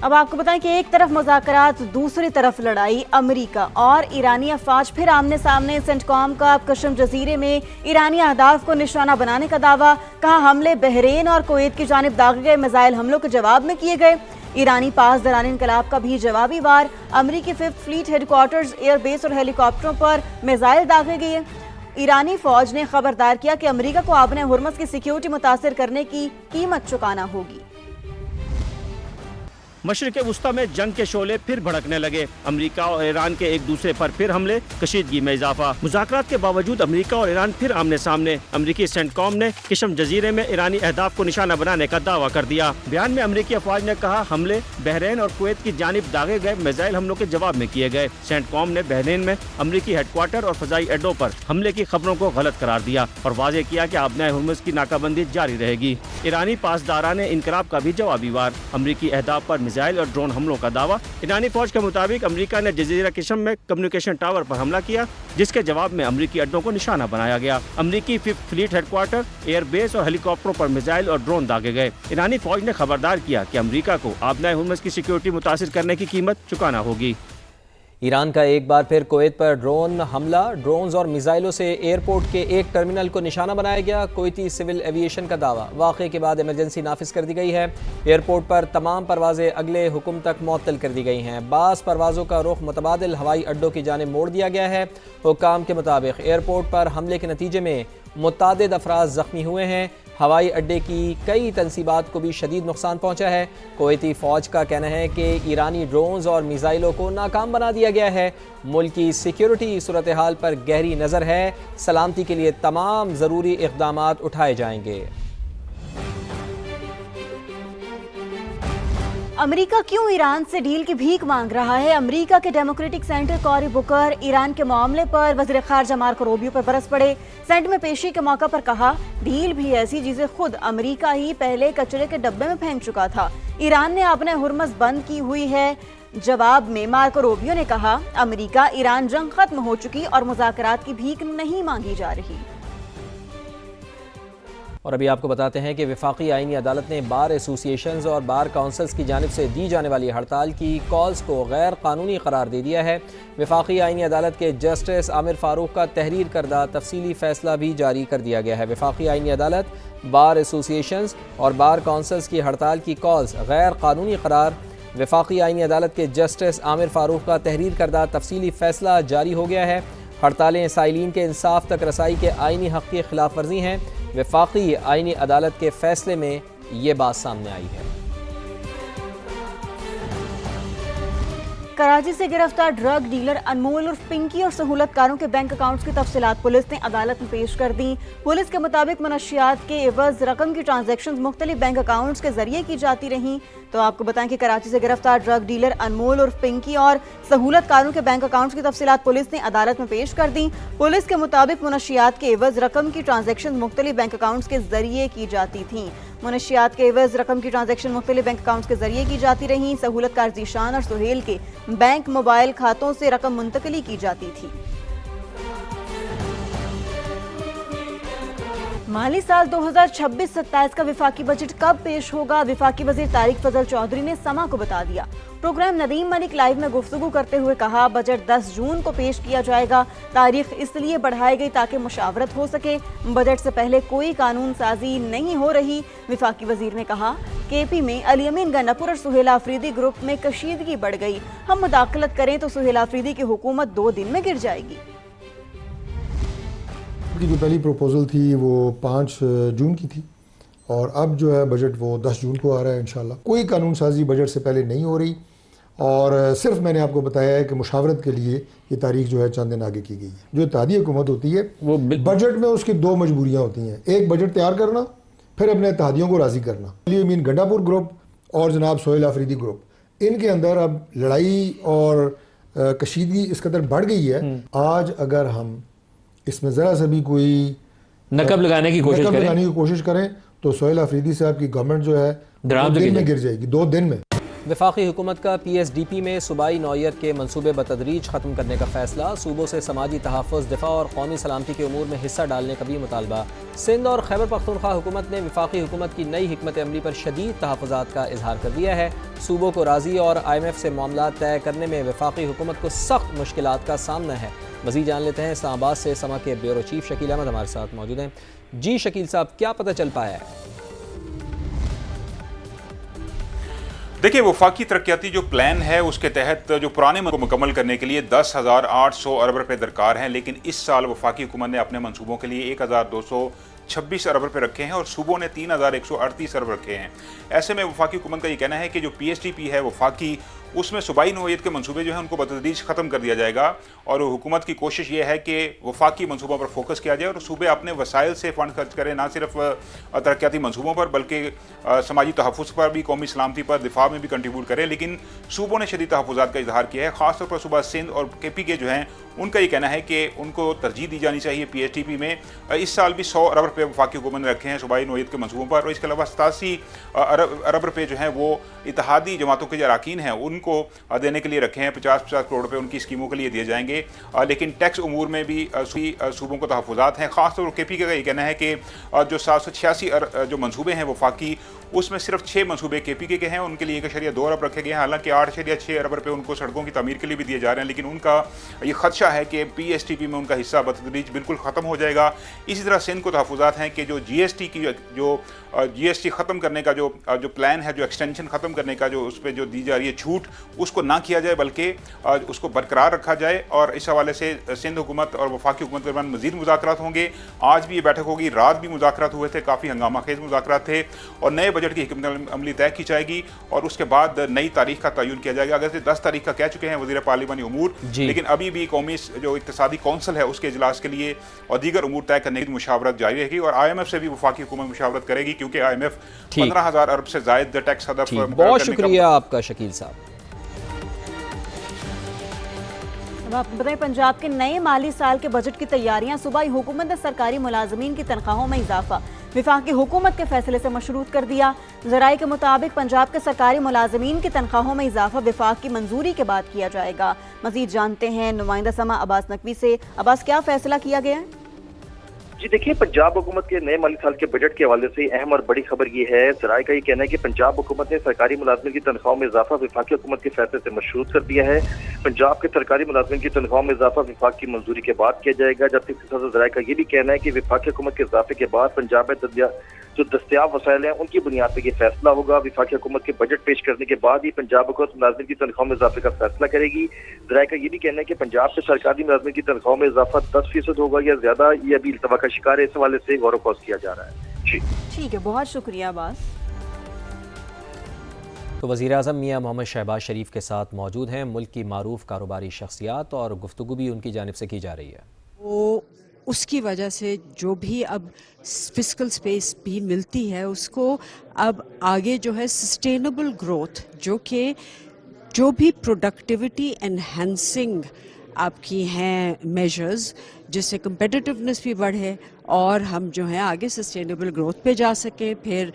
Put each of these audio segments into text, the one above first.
اب آپ کو بتائیں کہ ایک طرف مذاکرات، دوسری طرف لڑائی۔ امریکہ اور ایرانی افواج پھر آمنے سامنے۔ سینٹ کام کا کشم جزیرے میں ایرانی اہداف کو نشانہ بنانے کا دعویٰ، کہا حملے بحرین اور کویت کی جانب داغے گئے میزائل حملوں کے جواب میں کیے گئے۔ ایرانی پاسداران انقلاب کا بھی جوابی وار، امریکی 5th fleet headquarters, air base اور ہیلی کاپٹروں پر میزائل داغے گئے۔ ایرانی فوج نے خبردار کیا کہ امریکہ کو آبِ ہرمز کی سیکیورٹی متاثر کرنے کی قیمت چکانا ہوگی۔ مشرق وسطی میں جنگ کے شعلے پھر بھڑکنے لگے۔ امریکہ اور ایران کے ایک دوسرے پر پھر حملے، کشیدگی میں اضافہ۔ مذاکرات کے باوجود امریکہ اور ایران پھر آمنے سامنے۔ امریکی سینٹ کام نے کشم جزیرے میں ایرانی اہداف کو نشانہ بنانے کا دعویٰ کر دیا۔ بیان میں امریکی افواج نے کہا حملے بحرین اور کویت کی جانب داغے گئے میزائل حملوں کے جواب میں کیے گئے۔ سینٹ کام نے بحرین میں امریکی ہیڈ کوارٹر اور فضائی اڈوں پر حملے کی خبروں کو غلط قرار دیا اور واضح کیا کہ آبِ ہرمز کی ناکہ بندی جاری رہے گی۔ ایرانی پاسداران انقلاب کا بھی جوابی وار، امریکی اہداف پر میزائل اور ڈرون حملوں کا دعویٰ۔ ایرانی فوج کے مطابق امریکہ نے جزیرہ کشم میں کمیونیکیشن ٹاور پر حملہ کیا، جس کے جواب میں امریکی اڈوں کو نشانہ بنایا گیا۔ امریکی 5th fleet headquarter, air base اور ہیلی کاپٹروں پر میزائل اور ڈرون داغے گئے۔ ایرانی فوج نے خبردار کیا کہ امریکہ کو آبِ ہرمز کی سیکیورٹی متاثر کرنے کی قیمت چکانا ہوگی۔ ایران کا ایک بار پھر کویت پر ڈرون حملہ، ڈرونز اور میزائلوں سے ایئرپورٹ کے ایک ٹرمینل کو نشانہ بنایا گیا۔ کویتی سول ایویشن کا دعویٰ، واقعے کے بعد ایمرجنسی نافذ کر دی گئی ہے۔ ایئرپورٹ پر تمام پروازیں اگلے حکم تک معطل کر دی گئی ہیں۔ بعض پروازوں کا رخ متبادل ہوائی اڈوں کی جانب موڑ دیا گیا ہے۔ حکام کے مطابق ایئرپورٹ پر حملے کے نتیجے میں متعدد افراد زخمی ہوئے ہیں۔ ہوائی اڈے کی کئی تنصیبات کو بھی شدید نقصان پہنچا ہے۔ کویتی فوج کا کہنا ہے کہ ایرانی ڈرونز اور میزائلوں کو ناکام بنا دیا گیا ہے۔ ملک کی سیکیورٹی صورتحال پر گہری نظر ہے، سلامتی کے لیے تمام ضروری اقدامات اٹھائے جائیں گے۔ امریکہ کیوں ایران سے ڈیل کی بھیک مانگ رہا ہے؟ امریکہ کے ڈیموکریٹک سینٹر کوری بوکر ایران کے معاملے پر وزیر خارجہ مارکو روبیو پر برس پڑے۔ سینٹ میں پیشی کے موقع پر کہا ڈیل بھی ایسی جسے خود امریکہ ہی پہلے کچرے کے ڈبے میں پھینک چکا تھا۔ ایران نے آبِ ہرمز بند کی ہوئی ہے۔ جواب میں مارکو روبیو نے کہا امریکہ ایران جنگ ختم ہو چکی اور مذاکرات کی بھیک نہیں مانگی جا رہی۔ اور ابھی آپ کو بتاتے ہیں کہ وفاقی آئینی عدالت نے بار ایسوسی ایشنز اور بار کونسلز کی جانب سے دی جانے والی ہڑتال کی کالز کو غیر قانونی قرار دے دیا ہے۔ وفاقی آئینی عدالت کے جسٹس عامر فاروق کا تحریر کردہ تفصیلی فیصلہ بھی جاری کر دیا گیا ہے۔ وفاقی آئینی عدالت بار ایسوسی ایشنز اور بار کونسلز کی ہڑتال کی کالز غیر قانونی قرار۔ وفاقی آئینی عدالت کے جسٹس عامر فاروق کا تحریر کردہ تفصیلی فیصلہ جاری ہو گیا ہے۔ ہڑتالیں سائلین کے انصاف تک رسائی کے آئینی حق کی خلاف ورزی ہیں۔ وفاقی آئینی عدالت کے فیصلے میں یہ بات سامنے آئی ہے۔ کراچی سے گرفتار ڈرگ ڈیلر انمول اور پنکی اور سہولت کاروں کے بینک اکاؤنٹس کی تفصیلات پولیس نے عدالت میں پیش کر دیں۔ پولیس کے مطابق منشیات کے عوض رقم کی ٹرانزیکشنز مختلف بینک اکاؤنٹس کے ذریعے کی جاتی رہیں۔ تو آپ کو بتائیں کہ کراچی سے گرفتار ڈرگ ڈیلر انمول اور پنکی اور سہولت کاروں کے بینک اکاؤنٹس کی تفصیلات پولیس نے عدالت میں پیش کر دیں۔ پولیس کے مطابق منشیات کے عوض رقم کی ٹرانزیکشنز مختلف بینک اکاؤنٹس کے ذریعے کی جاتی تھیں۔ منشیات کے عوض رقم کی ٹرانزیکشن مختلف بینک اکاؤنٹس کے ذریعے کی جاتی رہیں۔ سہولت کار ذیشان اور سہیل کے بینک موبائل کھاتوں سے رقم منتقلی کی جاتی تھی۔ مالی سال 2026-27 کا وفاقی بجٹ کب پیش ہوگا؟ وفاقی وزیر طارق فضل چودھری نے سما کو بتا دیا۔ پروگرام ندیم ملک لائیو میں گفتگو کرتے ہوئے کہا بجٹ 10 جون کو پیش کیا جائے گا۔ تاریخ اس لیے بڑھائی گئی تاکہ مشاورت ہو سکے۔ بجٹ سے پہلے کوئی قانون سازی نہیں ہو رہی۔ وفاقی وزیر نے کہا کے پی میں علی امین گنڈاپور اور سہیل آفریدی گروپ میں کشیدگی بڑھ گئی۔ ہم مداخلت کریں تو سہیل آفریدی کی حکومت 2 دن میں گر جائے گی۔ کی جو پہلی پروپوزل تھی وہ 5 جون کی تھی اور اب جو ہے بجٹ وہ 10 جون کو آ رہا ہے انشاءاللہ۔ کوئی قانون سازی بجٹ سے پہلے نہیں ہو رہی اور صرف میں نے آپ کو بتایا ہے کہ مشاورت کے لیے یہ تاریخ جو ہے چند دن آگے کی گئی ہے۔ جو اتحادی حکومت ہوتی ہے وہ بجٹ میں اس کی 2 مجبوریاں ہوتی ہیں، ایک بجٹ تیار کرنا، پھر اپنے اتحادیوں کو راضی کرنا۔ علی امین گنڈاپور گروپ اور جناب سہیل آفریدی گروپ، ان کے اندر اب لڑائی اور کشیدگی اس قدر بڑھ گئی ہے۔ آج اگر ہم اس میں ذرا سا بھی کوئی نقب لگانے کی کوشش کریں تو سہیل آفریدی صاحب کی گورنمنٹ جو ہے 2 دن میں گر جائے گی، 2 دن میں۔ वफाकी हुकूमत का PSDP में सूबाई नौयत के मनसूबे बतदरीज ख़त्म करने का फैसला, सूबों से समाजी तहफ़्फ़ुज़, दिफा और कौमी सलामती के उमूर में हिस्सा डालने का भी मुतालबा। सिंध और खैबर पख्तूनख्वा हुकूमत ने वफाकी हुकूमत की नई हिकमत अमली पर शदीद तहफ़्फ़ुज़ात का इजहार कर दिया है। सूबों को राज़ी और IMF से मामला तय करने में वफाकी हुकूमत को सख्त मुश्किलात का सामना है। मज़ीद जान लेते हैं इस्लामाबाद से समा के ब्यूरो चीफ शकील अहमद हमारे साथ मौजूद हैं। जी शकील साहब, क्या पता चल पाया है? देखिए, वफाकी तरक्याती जो प्लान है उसके तहत जो पुराने को मुकम्मल करने के लिए 10,800 अरब रुपए दरकार हैं, लेकिन इस साल वफाकी हुकूमत ने अपने मंसूबों के लिए 1,226 अरब रुपए रखे हैं और सूबों ने 3,138 अरब रखे हैं। ऐसे में वफाकी हुकूमत का ये कहना है कि जो PSDP है वफाकी, उसमें सूबाई नौयत के मंसूबे जो हैं उनको बतदरीज ख़त्म कर दिया जाएगा और हुकूमत की कोशिश ये है कि वफाकी मंसूबों पर फोकस किया जाए और सूबे अपने वसाइल से फ़ंड खर्च करें, ना सिर्फ तरक्याती मंसूबों पर बल्कि समाजी तहफ़्फ़ुज़ पर भी, कौमी सलामती पर, दिफा में भी कंट्रीब्यूट करें। लेकिन सूबों ने शदीद तहफ़्फ़ुज़ात का इजहार किया है। ख़ासतौर पर सूबा सिंध और KPK जो हैं उनका ये कहना है कि उनको तरजीह दी जानी चाहिए PSDP में। इस साल भी 100 अरब रुपये वफाकी हुकूमत ने रखे हैं सूबाई नौयत के मंसूबों पर और इसके अलावा 87 अरब रुपये जो हैं वो इत्तेहादी जमातों के जो अरकान हैं उनको देने के लिए रखे हैं। 50-50 करोड़ रुपये उनकी स्कीमों के लिए दिए जाएंगे। लेकिन टैक्स उमूर में भी सूबों को तहफ़्फ़ुज़ात हैं। ख़ासतौर पर KPK का ये कहना है कि जो 786 जो मंसूबे हैं वफाकी, उसमें सिर्फ 6 मंसूबे KPK के हैं, उनके लिए 1.2 अरब रखे गए हैं। हालांकि 8.6 अरब रुपये उनको सड़कों की तमीर के लिए भी दिए जा रहे हैं, लेकिन उनका ये खदशा है कि PSDP में उनका हिस्सा बतदरीज बिल्कुल ख़त्म हो जाएगा। इसी तरह सिंध को तहफ़्फ़ुज़ात हैं कि जो GST की जो GST ख़त्म करने का जो प्लान है, जो एक्सटेंशन ख़त्म करने का जो उस पर जो दी जा रही है छूट, उसको ना किया जाए बल्कि उसको बरकरार रखा जाए। और इस हवाले से सिंध हुकूमत और वफाकी हुकूमत के दरमियान मज़ीद मुज़ाकरात होंगे। आज भी ये बैठक होगी, रात भी मुज़ाकरात हुए थे, काफ़ी हंगामा खेज़ मुज़ाकरात थे और नए बजट की हिकमत अमली तय की जाएगी और उसके बाद नई तारीख का तयन किया जाएगा। अगर 10 तारीख का कह चुके हैं वज़ीर पार्लिमानी उमूर, लेकिन अभी भी कौमी जो इक़्तिसादी कौंसल है उसके इजलास के लिए और दीगर उमूर तय करने की मुशावरत जारी रहेगी और IMF से भी वफाकी हुकूमत मुशावरत करेगी क्योंकि IMF 15,000 अरब से ज़ायद टैक्स हदफ। बहुत शुक्रिया आपका शकील साहब। आपको बताएं, पंजाब के नए माली साल के बजट की तैयारियां, सूबाई हुकूमत ने सरकारी मुलाजमीन की तनख्वाहों में इजाफा वफाकी हुकूमत के फैसले से मशरूत कर दिया। ज़राए के मुताबिक पंजाब के सरकारी मुलाजमीन की तनख्वाहों में इजाफा वफाक की मंजूरी के बाद किया जाएगा। मजीद जानते हैं नुमाइंदा समा अब्बास नकवी से। अब्बास, क्या फैसला किया गया है? जी देखिए, पंजाब हुकूमत के नए माली साल के बजट के हवाले से अहम और बड़ी खबर ये है, ज़राए का ये कहना है कि पंजाब हुकूमत ने सरकारी मुलाजमिन की तनख्वाहों में इजाफा वफाकी हुकूमत के फैसले से मशरूत कर दिया है। पंजाब के सरकारी मुलाजमिन की तनख्वाहों में इजाफा वफाक की मंजूरी के बाद किया जाएगा, जबकि ज़राए का ये भी कहना है कि वफाकी हुकूमत के इजाफे के बाद पंजाब में जो दस्तियाब वसाइल हैं उनकी बुनियाद पर यह फैसला होगा। वफाकी हुकूमत के बजट पेश करने के बाद ही पंजाब हुकूमत मुलाजमिन की तनख्वाह में इजाफे का फैसला करेगी। ज़राए का ये भी कहना है कि पंजाब के सरकारी मुलाजमिन की तनख्वाह में इजाफा 10% होगा या ज्यादा, ये अभी इल्तवा का शिकार है। इस हवाले से गौर व किया जा रहा है। जी ठीक है, बहुत शुक्रिया अब्बास। तो वज़ीर-ए-आज़म मियां मोहम्मद शहबाज शरीफ के साथ मौजूद हैं मुल्क की मारूफ कारोबारी शख्सियात और गुफ्तगू भी उनकी जानिब से की जा रही है। वो उसकी वजह से जो भी अब फिस्कल स्पेस भी मिलती है उसको अब आगे जो है सस्टेनेबल ग्रोथ, जो भी प्रोडक्टिविटी एनहेंसिंग आपकी हैं मेजर्स, जिससे कंपेटिटिवनेस भी बढ़े और हम जो है आगे सस्टेनेबल ग्रोथ पे जा सकें। फिर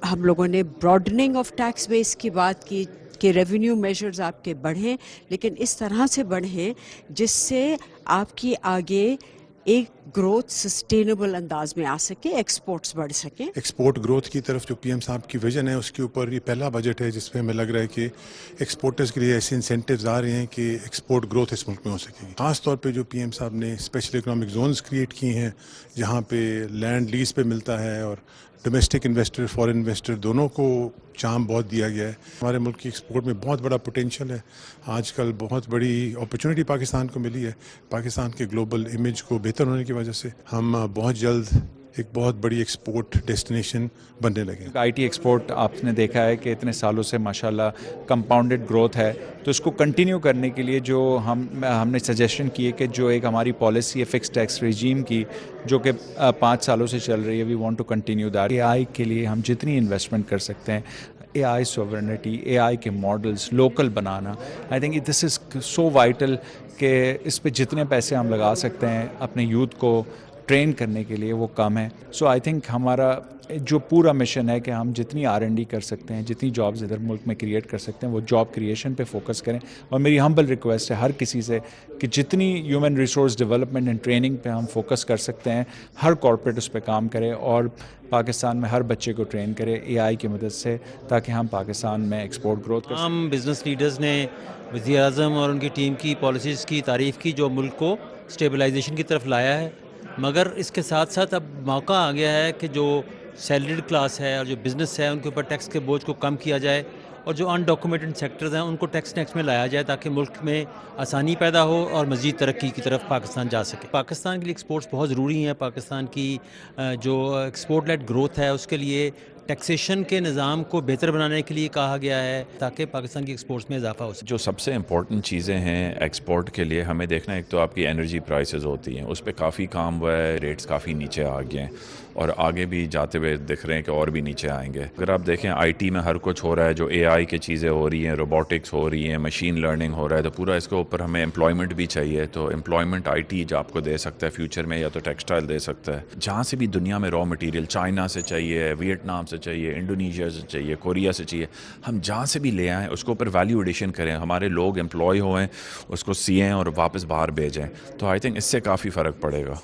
हम लोगों ने ब्रॉडनिंग ऑफ टैक्स बेस की बात की कि रेवेन्यू मेजर्स आपके बढ़ें, लेकिन इस तरह से बढ़ें जिससे आपकी आगे एक ग्रोथ सस्टेनेबल अंदाज में आ सके, एक्सपोर्ट्स बढ़ सके। एक्सपोर्ट ग्रोथ की तरफ जो PM साहब की विजन है उसके ऊपर ये पहला बजट है जिसमें हमें लग रहा है कि एक्सपोर्टर्स के लिए ऐसे इंसेंटिव्स आ रहे हैं कि एक्सपोर्ट ग्रोथ इस मुल्क में हो सकेगी। खास तौर पे जो PM साहब ने स्पेशल इकोनॉमिक जोन्स क्रिएट की हैं जहाँ पे लैंड लीज पे मिलता है और डोमेस्टिक इन्वेस्टर फॉरेन इन्वेस्टर दोनों को चांस बहुत दिया गया है। हमारे मुल्क की एक्सपोर्ट में बहुत बड़ा पोटेंशियल है। आजकल बहुत बड़ी अपॉर्चुनिटी पाकिस्तान को मिली है। पाकिस्तान के ग्लोबल इमेज को बेहतर होने की वजह से हम बहुत जल्द एक बहुत बड़ी एक्सपोर्ट डेस्टिनेशन बनने लगे। IT एक्सपोर्ट आपने देखा है कि इतने सालों से माशाल्लाह कंपाउंडेड ग्रोथ है, तो इसको कंटिन्यू करने के लिए जो हमने सजेशन की है कि जो एक हमारी पॉलिसी है फिक्स टैक्स रिजीम की जो कि 5 सालों से चल रही है, we want to continue that. AI के लिए हम जितनी इन्वेस्टमेंट कर सकते हैं, AI सॉवरेनिटी, AI के models local banana, I think this is so vital कि इस पे जितने पैसे हम लगा सकते हैं अपने यूथ को ट्रेन करने के लिए वो कम है. सो आई थिंक हमारा जो पूरा मिशन है कि हम जितनी R&D कर सकते हैं, जितनी जॉब्स इधर मुल्क में क्रिएट कर सकते हैं, वो जॉब क्रिएशन पे फोकस करें. और मेरी हम्बल रिक्वेस्ट है हर किसी से कि जितनी human resource development and training पे हम फोकस कर सकते हैं, हर कॉर्पोरेट उस पर काम करे और पाकिस्तान में हर बच्चे को ट्रेन करे AI की मदद से, ताकि हम पाकिस्तान में एक्सपोर्ट ग्रोथ कर सकें. तमाम बिजनेस लीडर्स ने वज़ीर-ए-आज़म और उनकी टीम की पॉलिसीज़ की तारीफ़ की जो मुल्क को स्टेबलाइजेशन की तरफ लाया है, मगर इसके साथ साथ अब मौका आ गया है कि जो सैलरीड क्लास है और जो बिज़नेस है उनके ऊपर टैक्स के बोझ को कम किया जाए और जो अनडॉक्यूमेंटेड सेक्टर्स हैं उनको टैक्स में लाया जाए ताकि मुल्क में आसानी पैदा हो और मज़ीद तरक्की की तरफ पाकिस्तान जा सके. पाकिस्तान के लिए एक्सपोर्ट्स बहुत ज़रूरी हैं. पाकिस्तान की जो एक्सपोर्ट लेड ग्रोथ है उसके लिए टैक्सेशन के निज़ाम को बेहतर बनाने के लिए कहा गया है ताकि पाकिस्तान की एक्सपोर्ट्स में इजाफा हो सके. जो सबसे इम्पॉर्टेंट चीज़ें हैं एक्सपोर्ट के लिए हमें देखना, एक तो आपकी एनर्जी प्राइसेस होती हैं, उस पर काफ़ी काम हुआ है, रेट्स काफ़ी नीचे आ गए हैं और आगे भी जाते हुए दिख रहे हैं कि और भी नीचे आएंगे. अगर आप देखें IT में हर कुछ हो रहा है, जो AI की चीज़ें हो रही हैं, रोबोटिक्स हो रही हैं, मशीन लर्निंग हो रहा है, तो पूरा इसके ऊपर हमें एम्प्लॉयमेंट भी चाहिए. तो एम्प्लॉयमेंट IT जो आपको दे सकता है फ्यूचर में, या तो टेक्सटाइल दे सकता है. जहाँ से भी दुनिया में रॉ मटीरियल, चाइना से चाहिए, वियतनाम से चाहिए, इंडोनेशिया से चाहिए, कोरिया से चाहिए, हम जहाँ से भी ले आएँ उसके ऊपर वैल्यू एडिशन करें, हमारे लोग एम्प्लॉय होएं, उसको सिएं और वापस बाहर भेजें. तो आई थिंक इससे काफ़ी फ़र्क पड़ेगा.